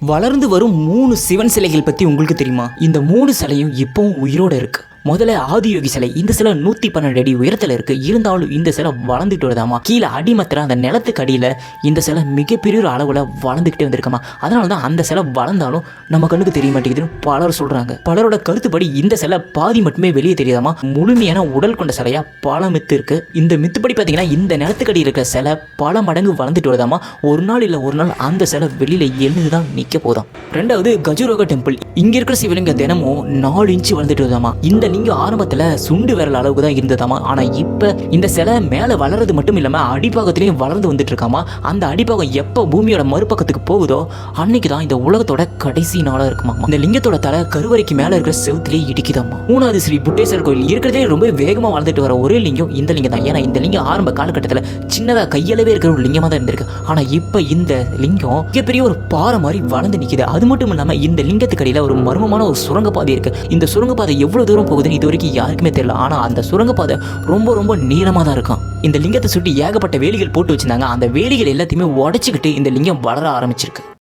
வளர்ந்து வரும் 3 சிவன் சிலைகள் பற்றி உங்களுக்கு தெரியுமா? இந்த 3 சிலையும் இப்பவும் உயிரோடு இருக்கு. முதல்ல ஆதியோகி சிலை. இந்த சிலை 112 அடி உயரத்தில் இருக்கு. இருந்தாலும் இந்த சிலை வளர்ந்துட்டு வருதாமா. கீழே அடிமத்திர அந்த நிலத்துக்கு அடியில் இந்த சிலை மிகப்பெரிய ஒரு அளவில் வளர்ந்துக்கிட்டே வந்திருக்காமா. அதனால தான் அந்த சிலை வளர்ந்தாலும் நம்ம கண்ணுக்கு தெரிய மாட்டேங்குதுன்னு பலர் சொல்றாங்க. பலரோட கருத்துப்படி இந்த சிலை பாதி மட்டுமே வெளியே தெரியாதாமா. முழுமையான உடல் கொண்ட சிலையா பல மித்து இருக்கு. இந்த மித்துப்படி பார்த்தீங்கன்னா இந்த நிலத்துக்கடி இருக்கிற சிலை பல மடங்கு வளர்ந்துட்டு வருதாமா. ஒரு நாள் இல்லை ஒரு நாள் அந்த சிலை வெளியில எழுந்துதான் நிற்க போதாம். ரெண்டாவது கஜுரோக டெம்பிள். இங்க இருக்கிற சிவலிங்க தினமும் 4 இன்ச்சு வளர்ந்துட்டு வருதாமா. இந்த லிங்கம் ஆரம்பத்துல சுண்டு விரல் அளவுக்கு தான் இருந்ததாமா. ஆனா இப்ப இந்த சிலை மேல வளர்றது மட்டும் இல்லாம அடிப்பாகத்திலையும் வளர்ந்து வந்துட்டு இருக்காமா. அந்த அடிப்பாகம் எப்ப பூமியோட மறுபக்கத்துக்கு போகுதோ அன்னைக்கு தான் இந்த உலகத்தோட கடைசி நாளா இருக்குமா. இந்த லிங்கத்தோட தலை கருவறைக்கு மேல இருக்கிற செவுத்திலே இடிக்குதாமா. 3வது ஸ்ரீ புட்டேஸ்வரர் கோயில் இருக்கிறதே ரொம்ப வேகமா வளர்ந்துட்டு வர ஒரே லிங்கம் இந்த லிங்கம் தான். ஏன்னா இந்த லிங்கம் ஆரம்ப காலகட்டத்தில் சின்னதா கையளவே இருக்கிற ஒரு லிங்கமா தான் இருந்திருக்கு. ஆனா இப்ப இந்த லிங்கம் மிகப்பெரிய ஒரு பாறை மாதிரி வளர்ந்து நிக்குது. அது மட்டும் இல்லாம இந்த லிங்கத்துக்கு அடியில ஒரு மர்மமான ஒரு சுரங்கப்பாதை இருக்கு. இந்த சுரங்கப்பாதை எவ்வளவு தூரம் போகுதுன்னு இது வரைக்கும் யாருக்குமே தெரியல. ஆனா அந்த சுரங்கப்பாதை ரொம்ப ரொம்ப நீளமா தான் இருக்கும். இந்த லிங்கத்தை சுற்றி ஏகப்பட்ட வேலிகள் போட்டு வச்சிருந்தாங்க. அந்த வேலிகள் எல்லாத்தையுமே உடைச்சுக்கிட்டு இந்த லிங்கம் வளர ஆரம்பிச்சிருக்கு.